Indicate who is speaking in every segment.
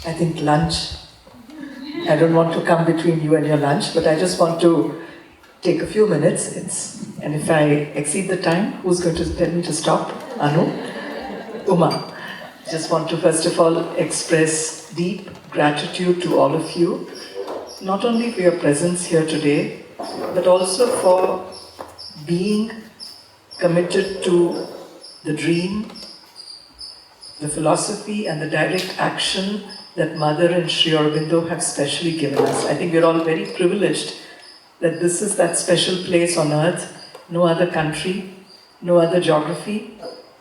Speaker 1: I think lunch. I don't want to come between you and your lunch, but I just want to take a few minutes. And if I exceed the time, who's going to tell me to stop? Anu? Uma. Just want to first of all express deep gratitude to all of you, not only for your presence here today, but also for being committed to the dream, the philosophy and the direct action that Mother and Sri Aurobindo have specially given us. I think we're all very privileged that this is that special place on earth. No other country, no other geography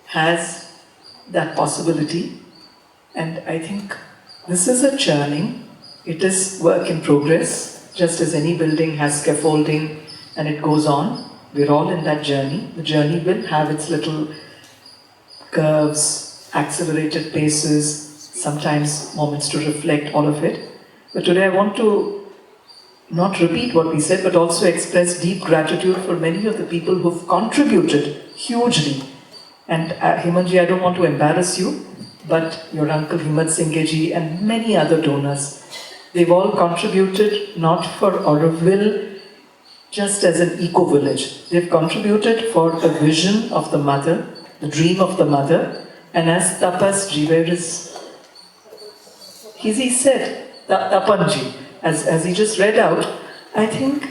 Speaker 1: has that possibility. And I think this is a churning. It is work in progress, just as any building has scaffolding and it goes on. We're all in that journey. The journey will have its little curves, accelerated paces, sometimes moments to reflect, all of it. But today I want to not repeat what we said, but also express deep gratitude for many of the people who've contributed hugely. And Himanji, I don't want to embarrass you, but your uncle Himmat Singheji and many other donors, they've all contributed not for Auroville just as an eco-village. They've contributed for a vision of the mother, the dream of the mother, and as Tapas Jiveris, he said, Tapanji, as he just read out, I think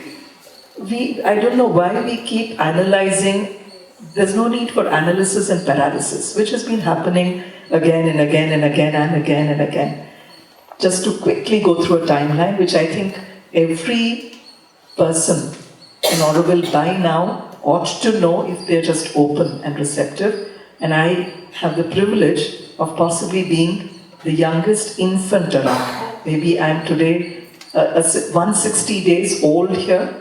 Speaker 1: I don't know why we keep analyzing. There's no need for analysis and paralysis, which has been happening again and again and again and again and again. Just to quickly go through a timeline, which I think every person in Auroville by now ought to know if they're just open and receptive. And I have the privilege of possibly being the youngest infant around. Maybe I'm today 160 days old here.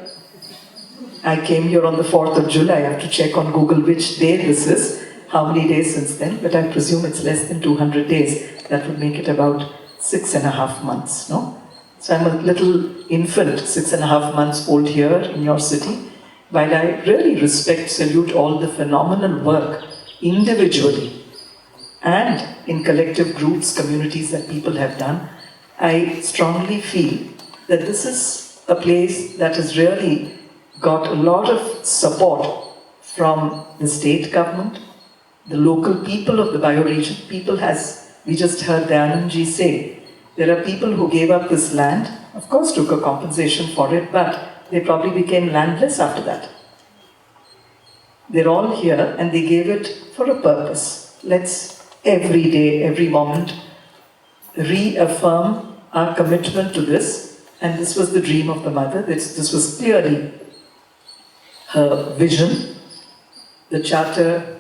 Speaker 1: I came here on the 4th of July. I have to check on Google which day this is, how many days since then, but I presume it's less than 200 days. That would make it about 6.5 months, no? So I'm a little infant, 6.5 months old here in your city, while I really respect, salute all the phenomenal work individually and in collective groups, communities that people have done. I strongly feel that this is a place that has really got a lot of support from the state government, the local people of the bioregion. People we just heard Dayananji say, there are people who gave up this land, of course took a compensation for it, but they probably became landless after that. They're all here and they gave it for a purpose. Let's every day, every moment, reaffirm our commitment to this. And this was the dream of the mother. This was clearly her vision, the charter,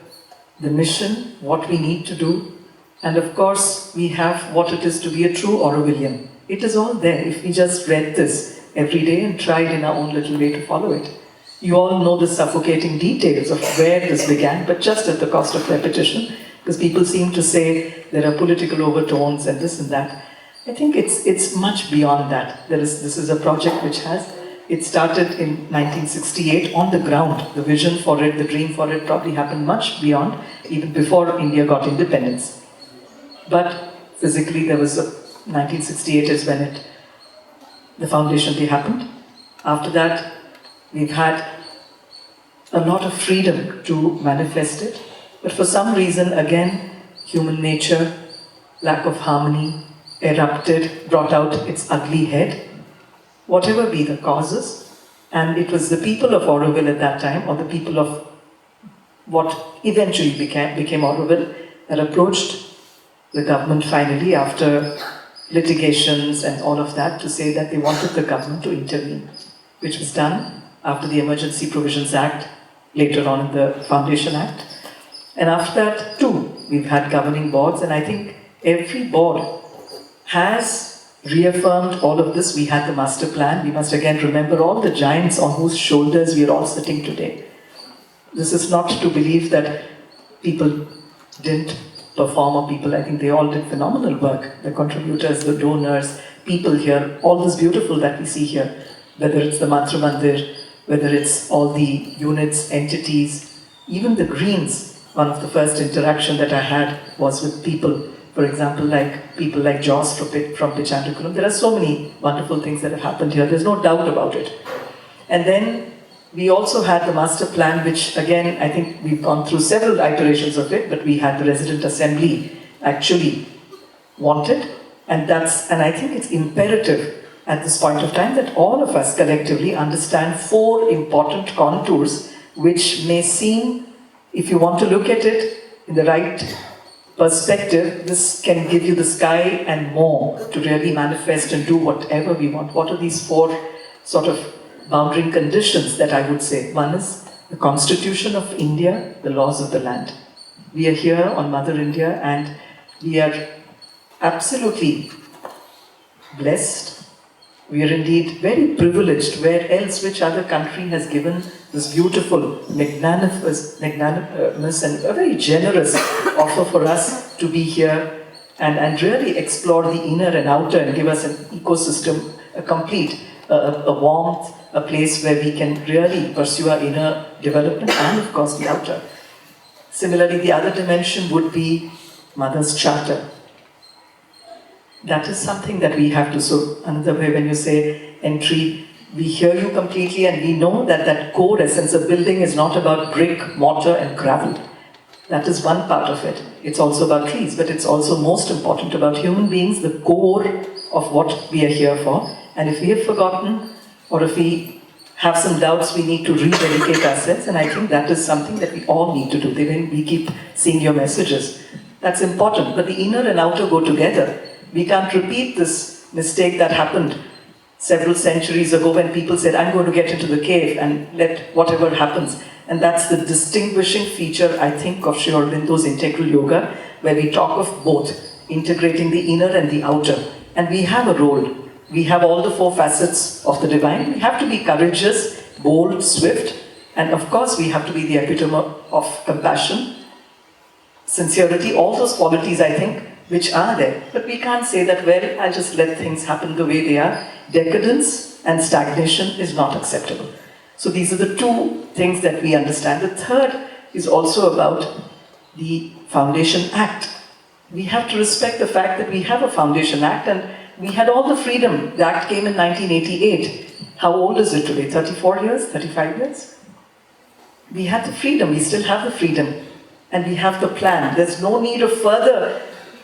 Speaker 1: the mission, what we need to do. And of course, we have what it is to be a true Aurovillian. It is all there if we just read this every day and tried in our own little way to follow it. You all know the suffocating details of where this began, but just at the cost of repetition, because people seem to say there are political overtones and this and that. I think it's much beyond that. This is a project which it started in 1968 on the ground. The vision for it, the dream for it probably happened much beyond, even before India got independence. But physically there was 1968 is when the foundation day happened. After that, we've had a lot of freedom to manifest it. But for some reason, again, human nature, lack of harmony, erupted, brought out its ugly head. Whatever be the causes, and it was the people of Auroville at that time, or the people of what eventually became Auroville, that approached the government finally after litigations and all of that to say that they wanted the government to intervene, which was done after the Emergency Provisions Act, later on in the Foundation Act. And after that too, we've had governing boards, and I think every board has reaffirmed all of this. We had the master plan. We must again remember all the giants on whose shoulders we are all sitting today. This is not to believe that people didn't perform, or people, I think they all did phenomenal work. The contributors, the donors, people here, all this beautiful that we see here, whether it's the Mantra Mandir, whether it's all the units, entities, even the Greens. One of the first interaction that I had was with people For example, like people like Joss from Pichandakulam. There are so many wonderful things that have happened here. There's no doubt about it. And then we also had the master plan, which again, I think we've gone through several iterations of it, but we had the resident assembly actually wanted. And I think it's imperative at this point of time that all of us collectively understand 4 important contours which may seem, if you want to look at it in the right perspective, this can give you the sky and more to really manifest and do whatever we want. What are these 4 sort of boundary conditions that I would say? One is the Constitution of India, the laws of the land. We are here on Mother India and we are absolutely blessed. We are indeed very privileged. Where else, which other country has given this beautiful, magnanimous and a very generous offer for us to be here and really explore the inner and outer and give us an ecosystem, a complete, a warmth, a place where we can really pursue our inner development and of course the outer. Similarly, the other dimension would be Mother's Charter. That is something that we have to, so another way when you say entry, we hear you completely and we know that that core essence of building is not about brick, mortar and gravel. That is one part of it. It's also about trees, but it's also most important about human beings, the core of what we are here for. And if we have forgotten or if we have some doubts, we need to rededicate ourselves, and I think that is something that we all need to do. We keep seeing your messages. That's important, but the inner and outer go together. We can't repeat this mistake that happened several centuries ago when people said, I'm going to get into the cave and let whatever happens. And that's the distinguishing feature, I think, of Sri Aurobindo's integral yoga, where we talk of both, integrating the inner and the outer. And we have a role. We have all the 4 facets of the divine. We have to be courageous, bold, swift, and of course we have to be the epitome of compassion, sincerity, all those qualities, I think, which are there. But we can't say that, well, I'll just let things happen the way they are. Decadence and stagnation is not acceptable. So these are the 2 things that we understand. The third is also about the Foundation Act. We have to respect the fact that we have a Foundation Act and we had all the freedom. The Act came in 1988. How old is it today? 34 years? 35 years? We had the freedom. We still have the freedom. And we have the plan. There's no need of further.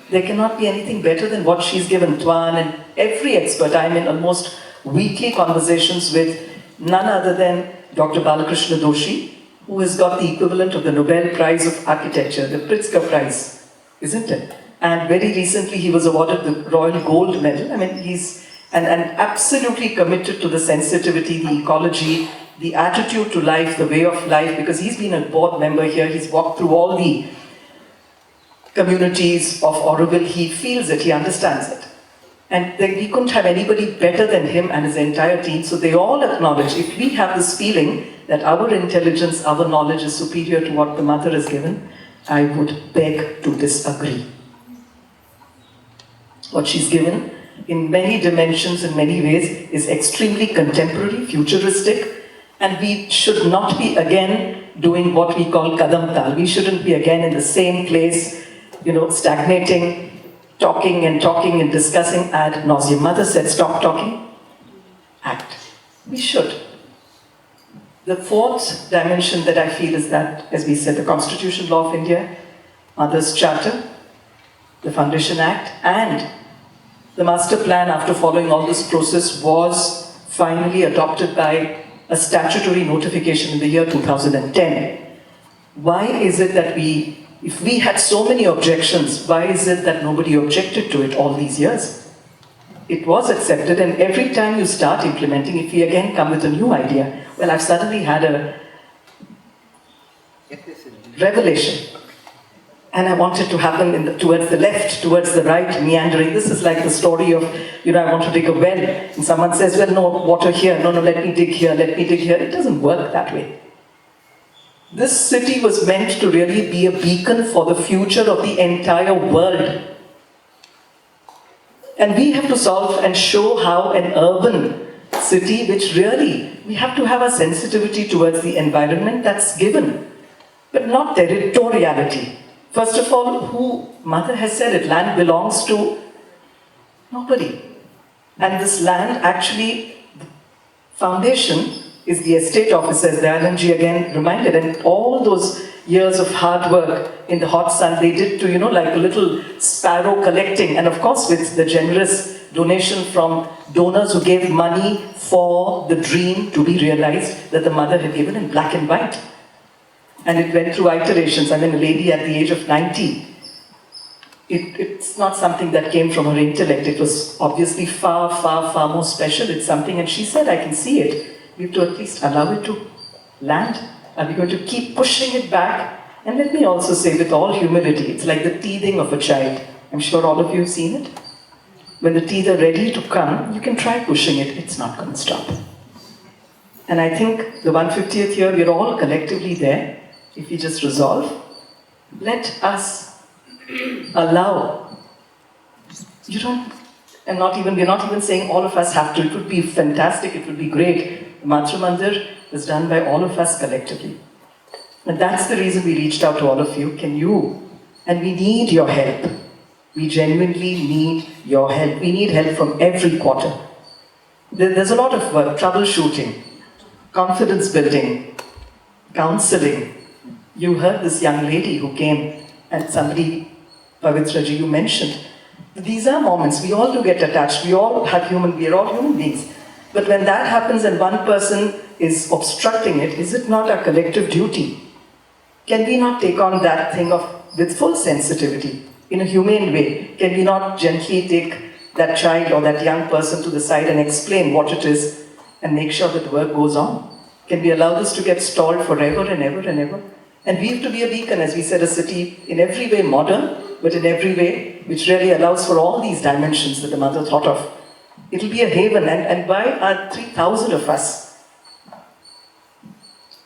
Speaker 1: There cannot be anything better than what she's given, Tuan and every expert. I'm in almost weekly conversations with none other than Dr. Balakrishna Doshi, who has got the equivalent of the Nobel Prize of Architecture, the Pritzker Prize, isn't it? And very recently he was awarded the Royal Gold Medal. I mean, he's and absolutely committed to the sensitivity, the ecology, the attitude to life, the way of life, because he's been a board member here. He's walked through all the communities of Auroville. He feels it, he understands it. And we couldn't have anybody better than him and his entire team, so they all acknowledge, if we have this feeling that our intelligence, our knowledge is superior to what the Mother has given, I would beg to disagree. What she's given, in many dimensions, in many ways, is extremely contemporary, futuristic, and we should not be again doing what we call kadam tal. We shouldn't be again in the same place, stagnating, talking and discussing ad nauseum. Mother said, stop talking, act. We should. The 4th dimension that I feel is that, as we said, the Constitution, Law of India, Mother's Charter, the Foundation Act, and the Master Plan, after following all this process, was finally adopted by a statutory notification in the year 2010. Why is it that if we had so many objections, why is it that nobody objected to it all these years? It was accepted, and every time you start implementing, if we again come with a new idea, well, I've suddenly had a revelation. And I want it to happen towards the left, towards the right, meandering. This is like the story of, I want to dig a well. And someone says, well, no, water here. No, let me dig here, let me dig here. It doesn't work that way. This city was meant to really be a beacon for the future of the entire world. And we have to solve and show how an urban city, which really, we have to have a sensitivity towards the environment that's given, but not territoriality. First of all, who Mother has said it, land belongs to nobody. And this land actually, foundation is the estate officer, as Dayanji again reminded, and all those years of hard work in the hot sun, they did to, like a little sparrow collecting, and of course with the generous donation from donors who gave money for the dream to be realized that the Mother had given in black and white. And it went through iterations. I mean, a lady at the age of 90, it's not something that came from her intellect. It was obviously far, far, far more special. It's something, and she said, I can see it. We have to at least allow it to land. Are we going to keep pushing it back? And let me also say, with all humility, it's like the teething of a child. I'm sure all of you have seen it. When the teeth are ready to come, you can try pushing it. It's not going to stop. And I think the 150th year, we're all collectively there. If we just resolve, let us allow. We're not even saying all of us have to. It would be fantastic, it would be great. The Matra Mandir was done by all of us collectively. And that's the reason we reached out to all of you. And we need your help. We genuinely need your help. We need help from every quarter. There's a lot of work, troubleshooting, confidence building, counseling. You heard this young lady who came, and somebody, Pavitraji, you mentioned. These are moments, we all do get attached, we are all human beings. But when that happens and one person is obstructing it, is it not our collective duty? Can we not take on that thing with full sensitivity, in a humane way? Can we not gently take that child or that young person to the side and explain what it is and make sure that work goes on? Can we allow this to get stalled forever and ever and ever? And we have to be a beacon, as we said, a city in every way modern, but in every way which really allows for all these dimensions that the Mother thought of. It'll be a haven, and by our 3,000 of us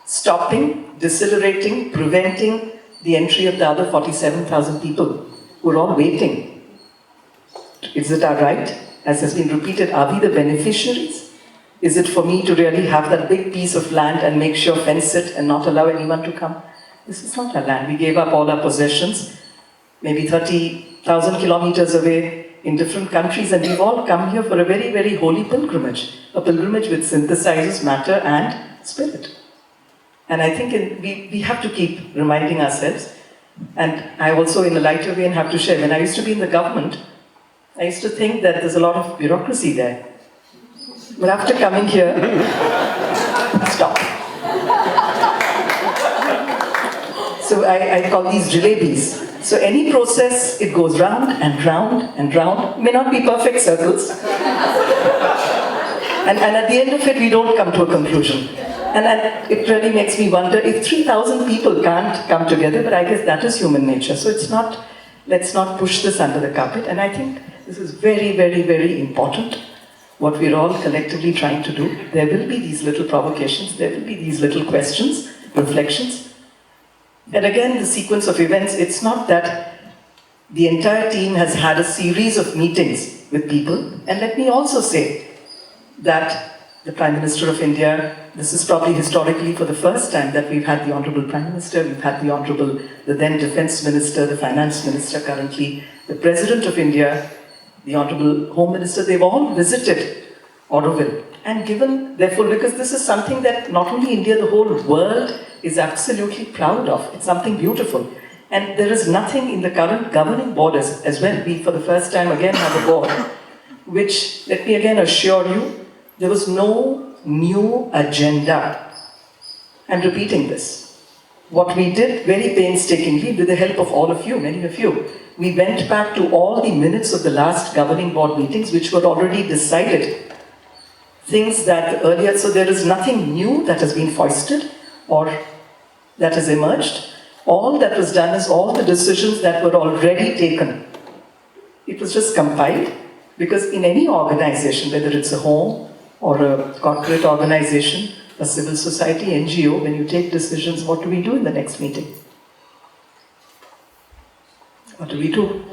Speaker 1: stopping, decelerating, preventing the entry of the other 47,000 people who are all waiting. Is it our right? As has been repeated, are we the beneficiaries? Is it for me to really have that big piece of land and make sure fence it and not allow anyone to come? This is not our land. We gave up all our possessions, maybe 30,000 kilometers away in different countries, and we've all come here for a very, very holy pilgrimage. A pilgrimage which synthesizes matter and spirit. And I think we have to keep reminding ourselves. And I also, in a lighter vein, have to share. When I used to be in the government, I used to think that there's a lot of bureaucracy there. But after coming here, stop. So I call these jalebis. So any process, it goes round and round and round. It may not be perfect circles. And at the end of it, we don't come to a conclusion. And it really makes me wonder if 3,000 people can't come together, but I guess that is human nature. So let's not push this under the carpet. And I think this is very, very, very important, what we're all collectively trying to do. There will be these little provocations, there will be these little questions, reflections. And again, the sequence of events, it's not that the entire team has had a series of meetings with people. And let me also say that the Prime Minister of India, this is probably historically for the first time that we've had the Honorable Prime Minister, we've had the then Defence Minister, the Finance Minister currently, the President of India, the Honorable Home Minister, they've all visited Auroville and given their full, because this is something that not only India, the whole world is absolutely proud of. It's something beautiful. And there is nothing in the current governing board as well. We, for the first time, again have a board, which, let me again assure you, there was no new agenda. I'm repeating this. What we did very painstakingly, with the help of all of you, many of you, we went back to all the minutes of the last governing board meetings, which were already decided. Things that earlier, so there is nothing new that has been foisted or that has emerged. All that was done is all the decisions that were already taken. It was just compiled, because in any organization, whether it's a home or a corporate organization, a civil society, NGO, when you take decisions, what do we do in the next meeting? What do we do?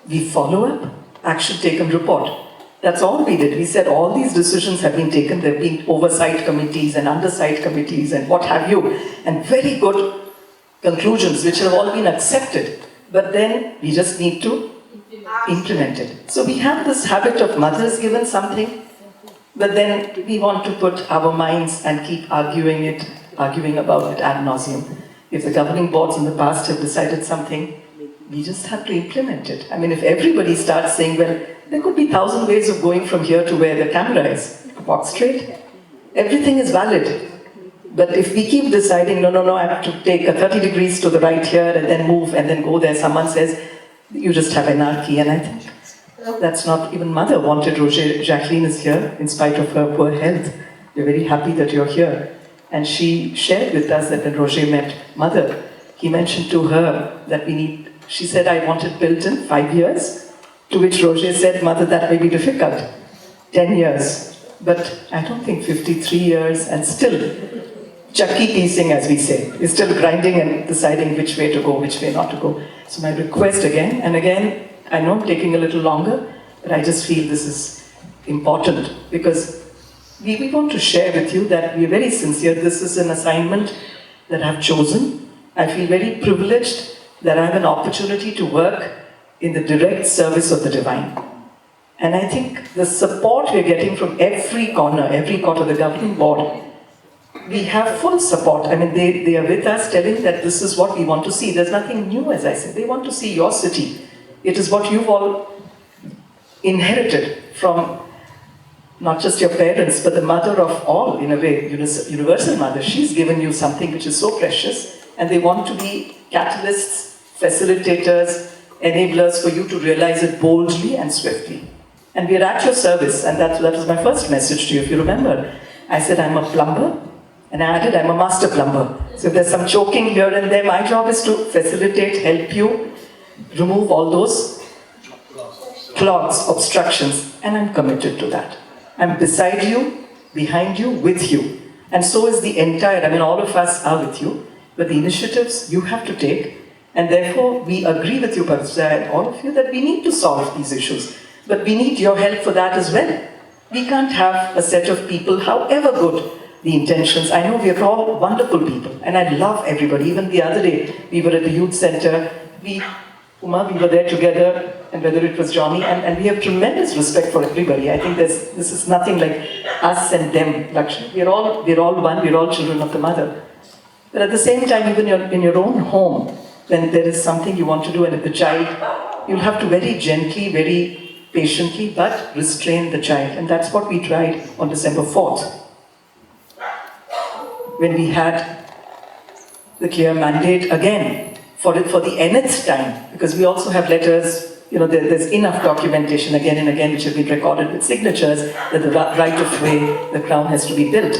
Speaker 1: We follow up, action taken report. That's all we did. We said all these decisions have been taken. There have been oversight committees and undersight committees and what have you. And very good conclusions which have all been accepted, but then we just need to implement it. So we have this habit of mothers given something, but then we want to put our minds and keep arguing about it ad nauseum. If the governing boards in the past have decided something, we just have to implement it. I mean, if everybody starts saying, well, there could be 1,000 ways of going from here to where the camera is. Walk straight. Everything is valid. But if we keep deciding, no, I have to take a 30 degrees to the right here and then move and then go there, someone says, you just have anarchy. And I think that's not even Mother wanted. Jacqueline is here in spite of her poor health. We're very happy that you're here. And she shared with us that when Roger met Mother, he mentioned to her that she said, I want it built in 5 years. To which Roger said, Mother, that may be difficult. 10 years. But I don't think 53 years and still chucky piecing, as we say. We're still grinding and deciding which way to go, which way not to go. So my request again, and again, I know I'm taking a little longer, but I just feel this is important because we want to share with you that we're very sincere. This is an assignment that I've chosen. I feel very privileged that I have an opportunity to work in the direct service of the divine. And I think the support we're getting from every corner, the governing board, we have full support. I mean, they are with us telling that this is what we want to see. There's nothing new, as I said. They want to see your city. It is what you've all inherited from not just your parents, but the mother of all, in a way, universal mother. She's given you something which is so precious, and they want to be catalysts, facilitators, enablers for you to realize it boldly and swiftly. And we're at your service, and that was my first message to you, if you remember. I said, I'm a plumber, and I added, I'm a master plumber. So if there's some choking here and there, my job is to facilitate, help you, remove all those clogs, obstructions, and I'm committed to that. I'm beside you, behind you, with you. And so is the entire, all of us are with you, but the initiatives you have to take, and therefore we agree with you, Parvza, and all of you, that we need to solve these issues. But we need your help for that as well. We can't have a set of people, however good the intentions. I know we are all wonderful people, and I love everybody. Even the other day, we were at the youth center, we were there together, and whether it was Johnny, and we have tremendous respect for everybody. I think this is nothing like us and them, Lakshmi. We're all one, we're all children of the Mother. But at the same time, even in your own home, when there is something you want to do, and with the child, you'll have to very gently, very patiently, but restrain the child. And that's what we tried on December 4th. When we had the clear mandate again for the nth time, because we also have letters, there's enough documentation again and again which have been recorded with signatures that the right of way, the crown has to be built.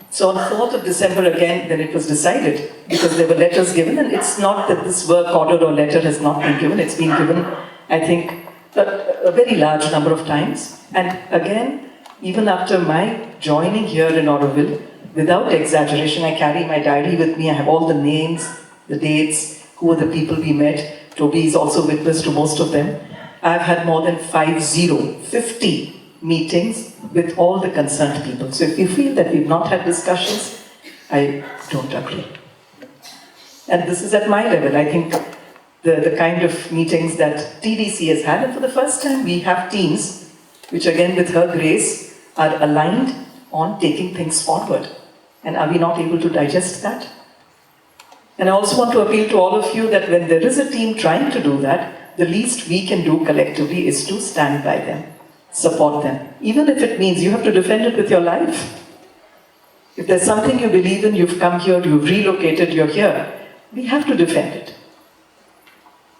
Speaker 1: So on 4th of December again, then it was decided, because there were letters given, and it's not that this work order or letter has not been given, it's been given, I think, a very large number of times. And again, even after my joining here in Auroville, without exaggeration, I carry my diary with me. I have all the names, the dates, who are the people we met. Toby is also witness to most of them. I've had more than 50 meetings with all the concerned people. So if you feel that we've not had discussions, I don't agree. And this is at my level. I think the kind of meetings that TDC has had, and for the first time we have teams which, again with her grace, are aligned on taking things forward. And are we not able to digest that? And I also want to appeal to all of you that when there is a team trying to do that, the least we can do collectively is to stand by them, support them. Even if it means you have to defend it with your life. If there's something you believe in, you've come here, you've relocated, you're here, we have to defend it.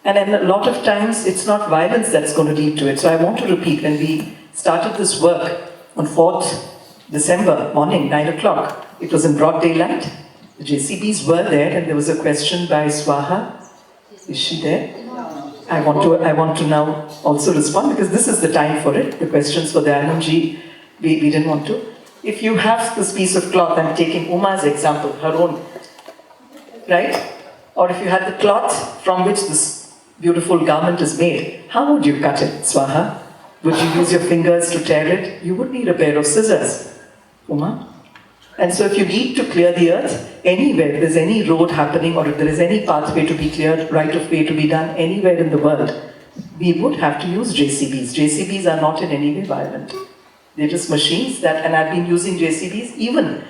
Speaker 1: And a lot of times, it's not violence that's going to lead to it. So I want to repeat, when we started this work on 4th December morning, 9 o'clock, it was in broad daylight. The JCBs were there, and there was a question by Swaha. Is she there? I want to now also respond, because this is the time for it. The questions for the LMG, we didn't want to. If you have this piece of cloth, I'm taking Uma's example, her own, right? Or if you had the cloth from which this beautiful garment is made, how would you cut it, Swaha? Would you use your fingers to tear it? You would need a pair of scissors. Uma? And so if you need to clear the earth, anywhere, if there's any road happening or if there is any pathway to be cleared, right of way to be done anywhere in the world, we would have to use JCBs. JCBs are not in any way violent. They're just machines that, and I've been using JCBs even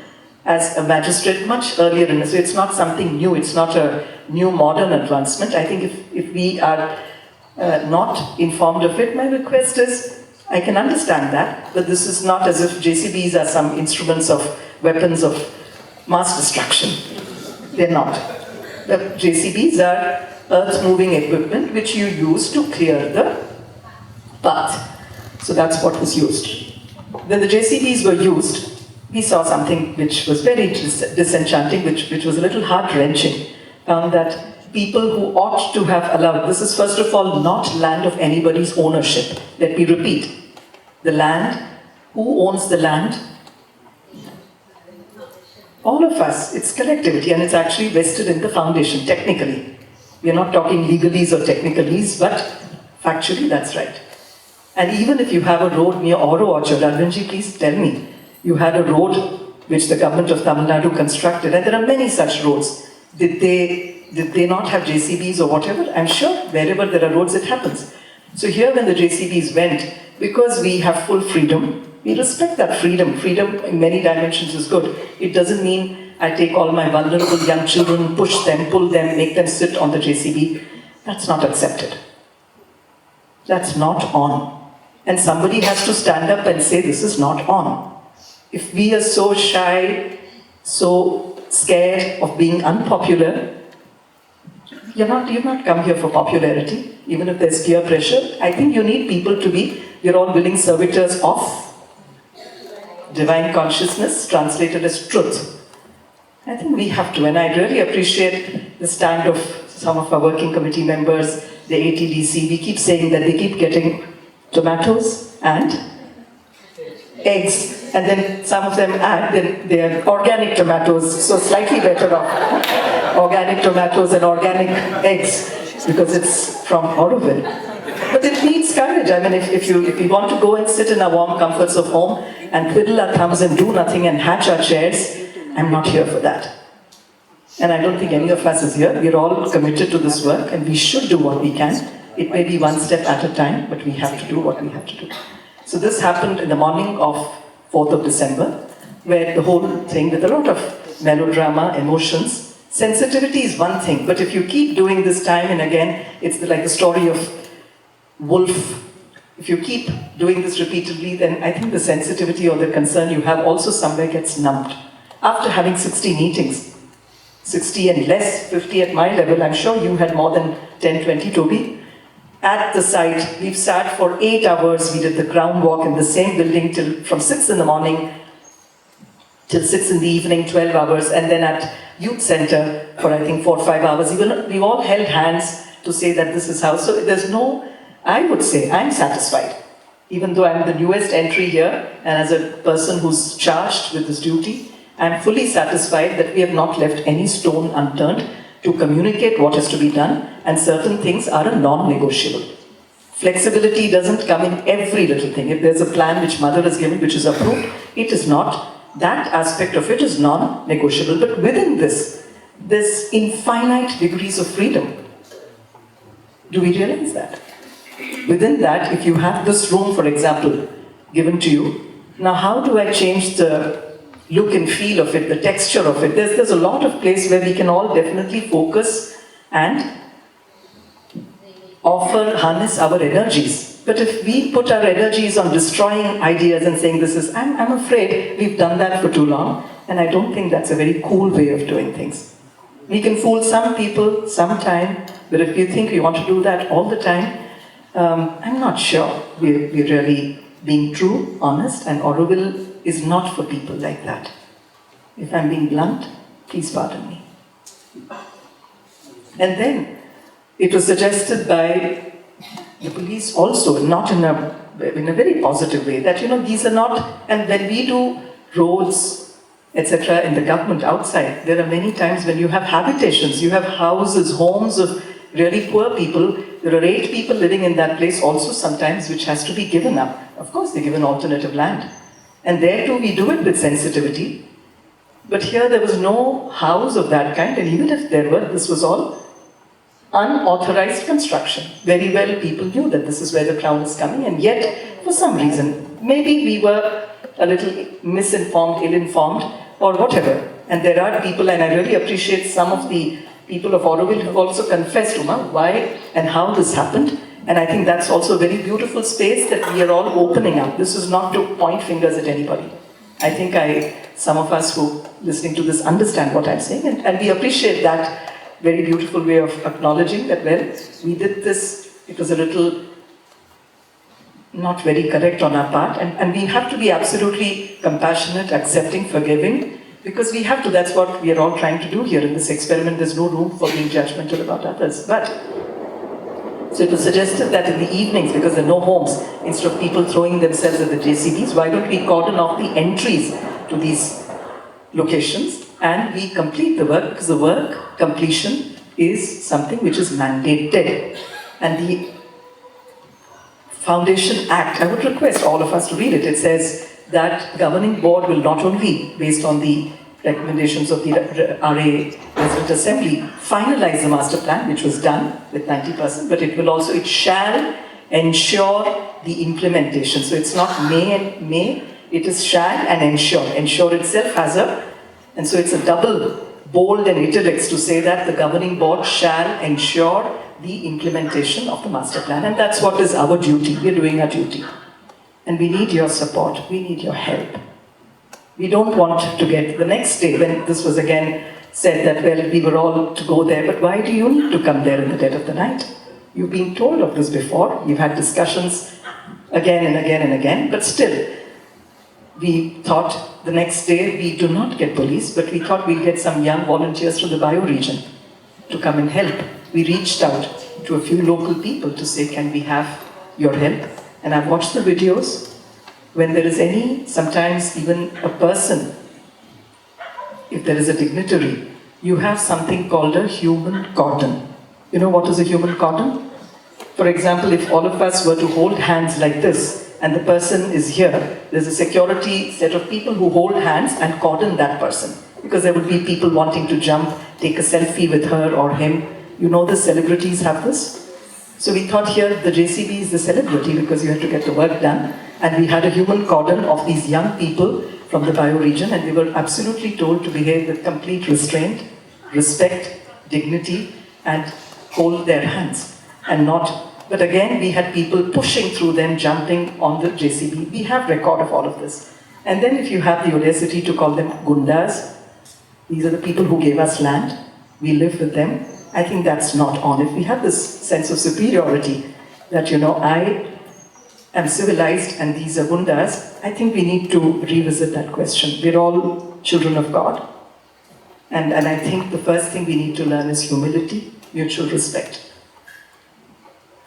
Speaker 1: as a magistrate much earlier in this. So it's not something new, it's not a new modern advancement. I think if we are not informed of it, my request is, I can understand that, but this is not as if JCBs are some instruments of weapons of mass destruction. They're not. The JCBs are earth-moving equipment which you use to clear the path. So that's what was used. When the JCBs were used, we saw something which was very disenchanting, which was a little heart-wrenching. Found that people who ought to have allowed, this is first of all not land of anybody's ownership. Let me repeat. The land, who owns the land? All of us. It's collectivity, and it's actually vested in the foundation, technically. We're not talking legalese or technicalese, but factually that's right. And even if you have a road near Oro Orchard, Arvindji, please tell me, you had a road which the government of Tamil Nadu constructed, and there are many such roads. Did they not have JCBs or whatever? I'm sure wherever there are roads, it happens. So here when the JCBs went, because we have full freedom, we respect that freedom. Freedom in many dimensions is good. It doesn't mean I take all my vulnerable young children, push them, pull them, make them sit on the JCB. That's not accepted. That's not on. And somebody has to stand up and say this is not on. If we are so shy, so scared of being unpopular, you've not come here for popularity, even if there's peer pressure. I think you need people to be, we're all willing servitors of divine consciousness, translated as truth. I think we have to, and I really appreciate the stand of some of our working committee members, the ATDC. We keep saying that they keep getting tomatoes and eggs, and then some of them add, they're organic tomatoes, so slightly better off. Organic tomatoes and organic eggs, because it's from Auroville. But it needs courage. I mean, if we want to go and sit in our warm comforts of home and twiddle our thumbs and do nothing and hatch our chairs, I'm not here for that. And I don't think any of us is here. We're all committed to this work, and we should do what we can. It may be one step at a time, but we have to do what we have to do. So this happened in the morning of 4th of December, where the whole thing, with a lot of melodrama, emotions, sensitivity is one thing, but if you keep doing this time and again, it's like the story of Wolf. If you keep doing this repeatedly, then I think the sensitivity or the concern you have also somewhere gets numbed. After having 60 meetings, 60 and less, 50 at my level, I'm sure you had more than 10, 20, Toby. At the site, we've sat for 8 hours. We did the ground walk in the same building from 6 in the morning till 6 in the evening, 12 hours, and then at Youth Center for I think 4 or 5 hours. We all held hands to say that this is how. So there's no, I would say, I'm satisfied. Even though I'm the newest entry here, and as a person who's charged with this duty, I'm fully satisfied that we have not left any stone unturned to communicate what is to be done, and certain things are a non-negotiable. Flexibility doesn't come in every little thing. If there's a plan which Mother has given, which is approved, it is not. That aspect of it is non-negotiable. But within this, there's infinite degrees of freedom. Do we realize that? Within that, if you have this room, for example, given to you, now how do I change the look and feel of it, the texture of it? There's a lot of place where we can all definitely focus and harness our energies. But if we put our energies on destroying ideas and saying this is, I'm afraid we've done that for too long, and I don't think that's a very cool way of doing things. We can fool some people sometime, but if you think we want to do that all the time, I'm not sure we're really being true, honest, and Auroville is not for people like that. If I'm being blunt, please pardon me. And then, it was suggested by the police also, not in a very positive way, that these are not, and when we do roads, etc. in the government outside, there are many times when you have habitations, you have houses, homes of really poor people. There are 8 people living in that place also sometimes, which has to be given up. Of course, they give an alternative land. And there too, we do it with sensitivity. But here there was no house of that kind, and even if there were, this was all unauthorized construction. Very well people knew that this is where the crown is coming, and yet, for some reason, maybe we were a little misinformed, ill-informed, or whatever. And there are people, and I really appreciate some of the people of Auroville who have also confessed, why and how this happened. And I think that's also a very beautiful space that we are all opening up. This is not to point fingers at anybody. I think some of us who listening to this understand what I'm saying, and we appreciate that very beautiful way of acknowledging that, well, we did this, it was a little not very correct on our part, and we have to be absolutely compassionate, accepting, forgiving, because we have to. That's what we are all trying to do here in this experiment. There's no room for being judgmental about others. But so it was suggested that in the evenings, because there are no homes, instead of people throwing themselves at the JCBs, why don't we cordon off the entries to these locations and we complete the work, because the work completion is something which is mandated. And the Foundation Act, I would request all of us to read it. It says that governing board will not only, based on the recommendations of the RA Resident Assembly, finalize the master plan, which was done with 90%, but it shall ensure the implementation. So it's not may, it is shall and ensure. Ensure itself has and so it's a double bold and italics to say that the governing board shall ensure the implementation of the master plan. And that's what is our duty. We're doing our duty. And we need your support. We need your help. We don't want to get the next day when this was again said that, well, we were all to go there, but why do you need to come there in the dead of the night? You've been told of this before. You've had discussions again and again and again, but still, we thought the next day we do not get police, but we thought we'd get some young volunteers from the bioregion to come and help. We reached out to a few local people to say, can we have your help? And I've watched the videos. When there is sometimes even a person, if there is a dignitary, you have something called a human cordon. You know what is a human cordon? For example, if all of us were to hold hands like this, and the person is here, there's a security set of people who hold hands and cordon that person. Because there would be people wanting to jump, take a selfie with her or him. You know the celebrities have this? So we thought here the JCB is the celebrity because you have to get the work done. And we had a human cordon of these young people from the bioregion, and we were absolutely told to behave with complete restraint, respect, dignity, and hold their hands. But again, we had people pushing through them, jumping on the JCB. We have record of all of this. And then if you have the audacity to call them gundas, these are the people who gave us land, we live with them, I think that's not on. If we have this sense of superiority, that, I am civilized and these are gundas, I think we need to revisit that question. We're all children of God. And I think the first thing we need to learn is humility, mutual respect.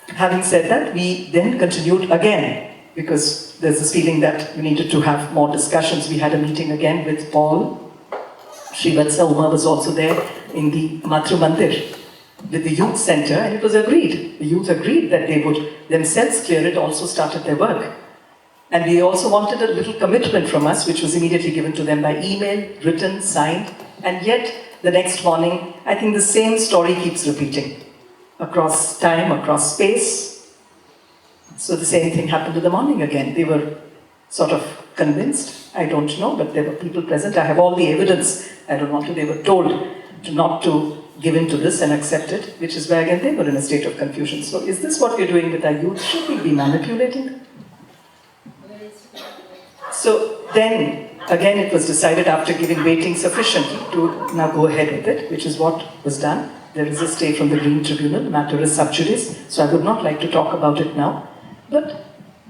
Speaker 1: Having said that, we then continued again, because there's this feeling that we needed to have more discussions. We had a meeting again with Paul. Srivatsa Uma was also there in the Matru Mandir with the youth center, and it was agreed. The youth agreed that they would themselves clear it, also started their work. And we also wanted a little commitment from us, which was immediately given to them by email, written, signed, and yet the next morning, I think the same story keeps repeating. Across time, across space. So the same thing happened in the morning again. They were sort of convinced, I don't know, but there were people present. I have all the evidence. I don't want to. They were told not to give in to this and accept it, which is where again they were in a state of confusion. So is this what we're doing with our youth? Should we be manipulating them? So then, again, it was decided after giving waiting sufficiently to now go ahead with it, which is what was done. There is a stay from the Green Tribunal, the matter is sub judice, so I would not like to talk about it now. But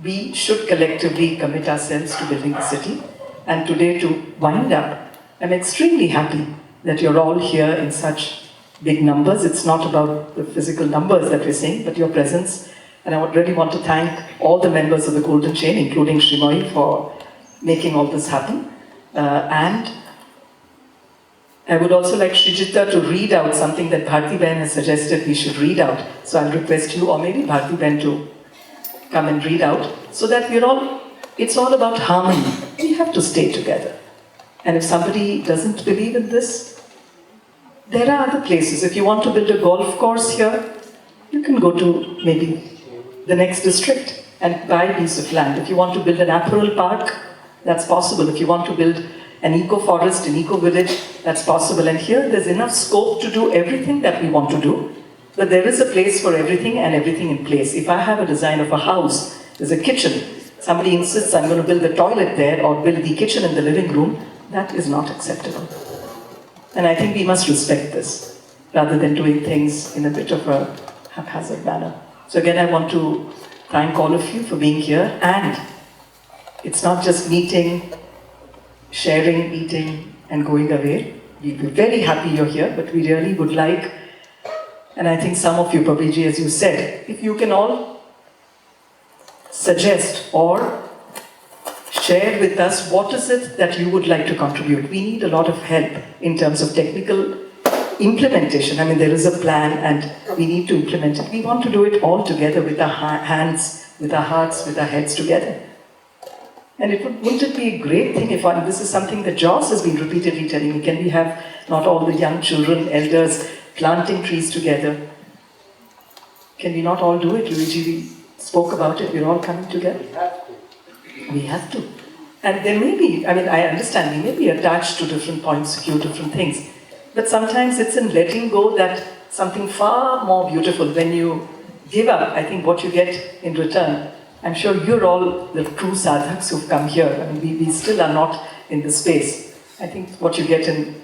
Speaker 1: we should collectively commit ourselves to building the city. And today, to wind up, I'm extremely happy that you're all here in such big numbers. It's not about the physical numbers that we're saying, but your presence. And I would really want to thank all the members of the Golden Chain, including Srimoy, for making all this happen. And I would also like Srijita to read out something that Bharti Ben has suggested we should read out. So I'll request you, or maybe Bharti Ben, to come and read out, so that it's all about harmony. We have to stay together. And if somebody doesn't believe in this, there are other places. If you want to build a golf course here, you can go to maybe the next district and buy a piece of land. If you want to build an apparel park, that's possible. If you want to build an eco-forest, an eco-village, that's possible. And here there's enough scope to do everything that we want to do, but there is a place for everything and everything in place. If I have a design of a house, there's a kitchen, somebody insists I'm going to build the toilet there or build the kitchen in the living room, that is not acceptable. And I think we must respect this, rather than doing things in a bit of a haphazard manner. So again, I want to thank all of you for being here, and it's not just meeting, sharing, eating, and going away. We're very happy you're here, but we really would like, and I think some of you, Prabhuji, as you said, if you can all suggest or share with us what is it that you would like to contribute. We need a lot of help in terms of technical implementation. I mean, there is a plan and we need to implement it. We want to do it all together with our hands, with our hearts, with our heads together. And wouldn't it be a great thing if this is something that Joss has been repeatedly telling me, can we have not all the young children, elders, planting trees together? Can we not all do it? Luigi, we spoke about it, we're all coming together. We have to. And there may be, I mean, I understand, we may be attached to different points of view, different things. But sometimes it's in letting go that something far more beautiful, when you give up, I think what you get in return. I'm sure you're all the true sadhaks who've come here. I mean, we still are not in the space. I think what you get in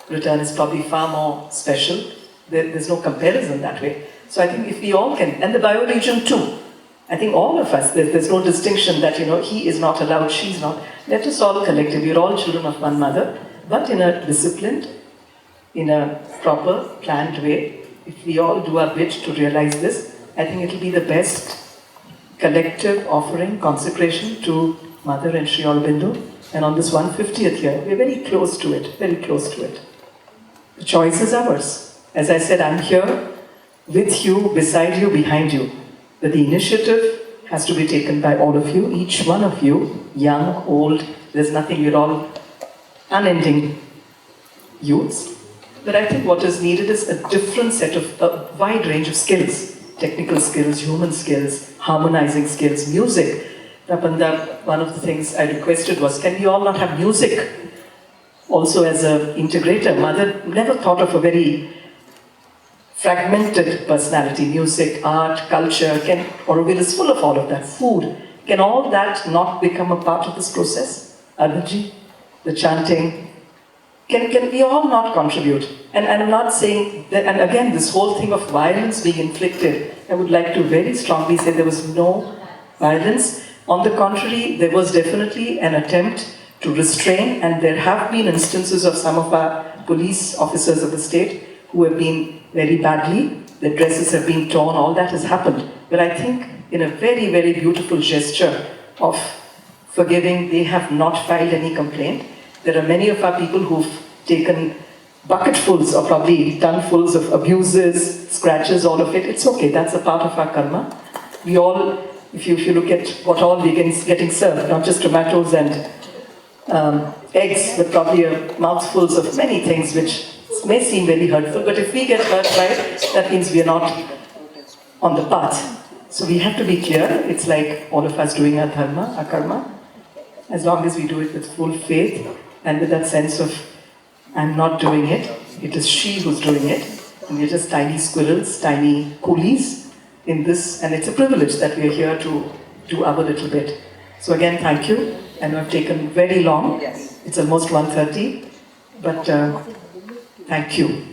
Speaker 1: return is probably far more special. There's no comparison that way. So I think if we all can, and the bioregion too, I think all of us, there's no distinction that, he is not allowed, she's not. Let us all collectively, we're all children of one mother, but in a disciplined, in a proper, planned way. If we all do our bit to realize this, I think it'll be the best collective offering, consecration to Mother and Sri Aurobindo. And on this 150th year, we're very close to it, very close to it. The choice is ours. As I said, I'm here with you, beside you, behind you. But the initiative has to be taken by all of you, each one of you, young, old, there's nothing, we're all unending youths. But I think what is needed is a different set of, a wide range of skills. Technical skills, human skills, harmonizing skills, music. Rapanda, one of the things I requested was, can we all not have music? Also as an integrator, Mother never thought of a very fragmented personality, music, art, culture. Auroville is full of all of that, food. Can all that not become a part of this process? Arnaji, the chanting. Can we all not contribute? And I'm not saying that, and again, this whole thing of violence being inflicted, I would like to very strongly say there was no violence. On the contrary, there was definitely an attempt to restrain, and there have been instances of some of our police officers of the state who have been very badly, their dresses have been torn, all that has happened. But I think in a very, very beautiful gesture of forgiving, they have not filed any complaint. There are many of our people who've taken bucketfuls or probably tonfuls of abuses, scratches, all of it. It's okay, that's a part of our karma. We all, if you look at what all we're getting served, not just tomatoes and eggs, but probably mouthfuls of many things which may seem very hurtful, but if we get hurt by it, that means we are not on the path. So we have to be clear, it's like all of us doing our dharma, our karma, as long as we do it with full faith and with that sense of, I'm not doing it, it is she who's doing it, and we're just tiny squirrels, tiny coolies in this, and it's a privilege that we are here to do our little bit. So again, thank you. I know I've taken very long, it's almost 1:30, but thank you.